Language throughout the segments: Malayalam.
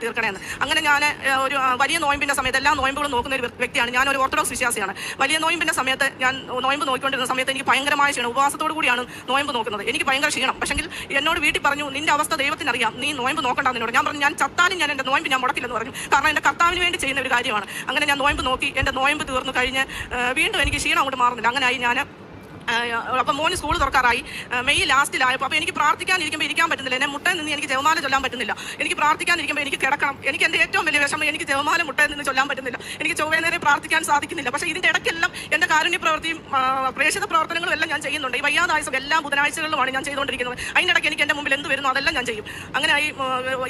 തീർക്കണമെന്ന്. അങ്ങനെ ഞാൻ ഒരു വലിയ നോയമ്പിൻ്റെ സമയത്ത് എല്ലാ നോയമ്പുകളും നോക്കുന്ന ഒരു വ്യക്തിയാണ്. ഞാനൊരു ഓർത്തഡോക്സ് വിശ്വാസിയാണ്. വലിയ നോയമ്പിൻ്റെ സമയത്ത് ഞാൻ നോയമ്പ് നോക്കിക്കൊണ്ടിരുന്ന സമയത്ത് എനിക്ക് ഭയങ്കരമായ ക്ഷീണം, ഉപവാസത്തോടു കൂടിയാണ് നോയമ്പ് നോക്കുന്നത്. എനിക്ക് ഭയങ്കര ക്ഷീണം. പക്ഷെങ്കിൽ എന്നോട് വീട്ടിൽ പറഞ്ഞു, നിന്റെ അവസ്ഥ ദൈവത്തിനറിയാം, നീ നോയമ്പ് നോക്കണ്ടെന്ന് എന്നോട്. ഞാൻ പറഞ്ഞു, ഞാൻ ചത്താലും ഞാൻ എൻ്റെ നോയമ്പ് ഞാൻ മുടക്കില്ലെന്ന് പറഞ്ഞു. കാരണം എൻ്റെ കർത്താവിന് വേണ്ടി ചെയ്യുന്ന ഒരു കാര്യമാണ്. അങ്ങനെ ഞാൻ നോയമ്പ് നോക്കി, എൻ്റെ നോയമ്പ് തീർന്നു കഴിഞ്ഞ് വീണ്ടും എനിക്ക് ക്ഷീണം അങ്ങോട്ട് മാറുന്നില്ല. അങ്ങനെയായി ഞാൻ അപ്പം മോന് സ്കൂൾ തുറക്കാറായി. മെയ് ലാസ്റ്റിലായപ്പോൾ അപ്പോൾ എനിക്ക് പ്രാർത്ഥിക്കാനിരിക്കുമ്പോൾ ഇരിക്കാൻ പറ്റുന്നില്ല. എന്നെ മുട്ടയിൽ നിന്ന് എനിക്ക് ജപമാല ചൊല്ലാൻ പറ്റുന്നില്ല. എനിക്ക് പ്രാർത്ഥിക്കാനിരിക്കുമ്പോൾ എനിക്ക് കിടക്കണം. എനിക്ക് എൻ്റെ ഏറ്റവും വലിയ വിഷമം, എനിക്ക് ജപമാല മുട്ടയിൽ നിന്ന് ചൊല്ലാൻ പറ്റുന്നില്ല. എനിക്ക് ചൊവ്വേ നേരെ പ്രാർത്ഥിക്കാൻ സാധിക്കുന്നില്ല. പക്ഷേ ഇതിൻ്റെ ഇടയ്ക്കെല്ലാം എൻ്റെ കാരുണ്യ പ്രവൃത്തിയും പ്രേക്ഷിത പ്രവർത്തനങ്ങളും എല്ലാം ഞാൻ ചെയ്യുന്നുണ്ട്. ഈ വയ്യാതായ എല്ലാ ബുധനാഴ്ചകളിലുമാണ് ഞാൻ ചെയ്തുകൊണ്ടിരിക്കുന്നത്. അതിൻ്റെ ഇടയ്ക്ക് എനിക്ക് എൻ്റെ മുമ്പിൽ എന്ത് വരുന്നു അതെല്ലാം ഞാൻ ചെയ്യും. അങ്ങനെ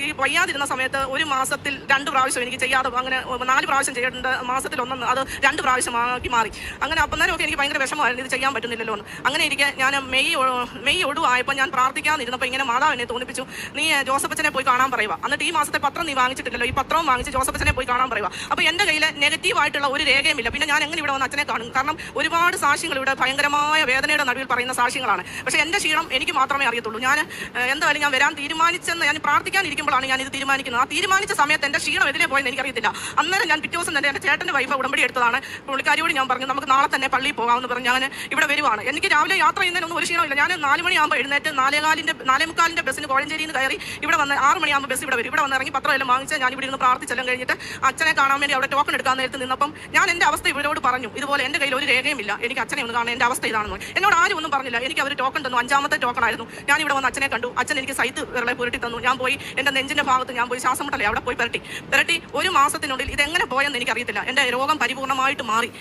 ഈ വയ്യാതിരുന്ന സമയത്ത് ഒരു മാസത്തിൽ 2 പ്രാവശ്യം എനിക്ക് ചെയ്യാതെ, അങ്ങനെ 4 പ്രാവശ്യം ചെയ്യേണ്ട മാസത്തിൽ ഒന്നെന്ന് അത് 2 പ്രാവശ്യമാക്കി മാറി. അങ്ങനെ അന്നേരമൊക്കെ എനിക്ക് ഭയങ്കര വിഷമമായിരുന്നു, ഇത് ചെയ്യാൻ പറ്റുന്നില്ല. അങ്ങനെ ഇരിക്കെ ഞാൻ മെയ് ഒടുവായപ്പോൾ ഞാൻ പ്രാർത്ഥിക്കാനിരുന്നപ്പോൾ ഇങ്ങനെ മാതാവ് എന്നെ തോന്നിപ്പിച്ചു, നീ ജോസഫച്ചനെ പോയി കാണാൻ പറയുക. എന്നിട്ട് ഈ മാസത്തെ പത്രം നീ വാങ്ങിച്ചിട്ടില്ലല്ലോ, ഈ പത്രവും വാങ്ങിച്ച് ജോസഫച്ചനെ പോയി കാണാൻ പറയുക. അപ്പോൾ എൻ്റെ കയ്യിൽ നെഗറ്റീവായിട്ടുള്ള ഒരു രേഖയുമില്ല. പിന്നെ ഞാൻ എങ്ങനെ ഇവിടെ വന്ന് അച്ഛനെ കാണും? കാരണം ഒരുപാട് സാക്ഷ്യങ്ങൾ ഇവിടെ ഭയങ്കരമായ വേദനയുടെ നടുവിൽ പറയുന്ന സാക്ഷ്യങ്ങളാണ്. പക്ഷേ എൻ്റെ ക്ഷീണം എനിക്ക് മാത്രമേ അറിയത്തുള്ളൂ. ഞാൻ എന്തായാലും ഞാൻ വരാൻ തീരുമാനിച്ചെന്ന് ഞാൻ പ്രാർത്ഥിക്കാനിരിക്കുമ്പോഴാണ് ഞാൻ ഇത് തീരുമാനിക്കുന്നത്. ആ തീരുമാനിച്ച സമയത്ത് എൻ്റെ ക്ഷീണം എതിരെ പോയെന്ന് എനിക്കറിയത്തില്ല. അന്നേരം ഞാൻ പിറ്റേ ദിവസം തന്നെ എൻ്റെ ചേട്ടൻ്റെ വൈഫ് ഉടമ്പടി എടുത്തതാണ്. പുള്ളിക്കാരിയോട് ഞാൻ പറഞ്ഞു, നമുക്ക് നാളെ തന്നെ പള്ളിയിൽ പോകാമെന്ന് പറഞ്ഞ് ഞാൻ ഇവിടെ വരുവാണ്. എനിക്ക് രാവിലെ യാത്ര ചെയ്യുന്നതിനൊന്നും ഒരു ക്ഷീണമില്ല. ഞാൻ 4 മണിയാകുമ്പോൾ എഴുന്നേറ്റ് 4:45 ബസ്സിന് കോഴഞ്ചേരിയിൽ നിന്ന് കയറി ഇവിടെ വന്ന് 6 മണിയാകുമ്പോൾ ബസ് ഇവിടെ വരും. ഇവിടെ വന്ന് ഇറങ്ങി പത്രമെല്ലാം വാങ്ങിച്ച് ഞാൻ ഇവിടെ ഇരുന്ന് പ്രാർത്ഥിച്ചെല്ലാം കഴിഞ്ഞിട്ട് അച്ഛനെ കാണാൻ വേണ്ടി അവിടെ ടോക്കൺ എടുക്കാൻ നേരത്ത് നിന്നപ്പം ഞാൻ എൻ്റെ അവസ്ഥ ഇവരോട് പറഞ്ഞു, ഇതുപോലെ എൻ്റെ കയ്യിൽ ഒരു രേഖയുമില്ല, എനിക്ക് അച്ഛനെ ഒന്ന് കാണാൻ, എൻ്റെ അവസ്ഥ ഇതാണെന്ന്. എന്നോട് ആരും ഒന്നും പറഞ്ഞില്ല. എനിക്ക് അവർ ടോക്കൺ തന്നു. 5ാമത്തെ ടോക്കൺ ആയിരുന്നു. ഞാൻ ഇവിടെ വന്ന് അച്ഛനെ കണ്ടു. അച്ഛൻ എനിക്ക് സൈത്ത് വിരളെ പുരട്ടി തന്നു. ഞാൻ പോയി എൻ്റെ നെഞ്ചിൻ്റെ ഭാഗത്ത് ഞാൻ പോയി ശ്വാസം മുട്ടലേ അവിടെ പോയി പുരട്ടി 1 മാസത്തിനുള്ളിൽ ഇതെങ്ങനെ പോയെന്ന് എനിക്കറിയത്തില്ല. എൻ്റെ രോഗം പരിപൂർണ്ണമായിട്ട് മാറി.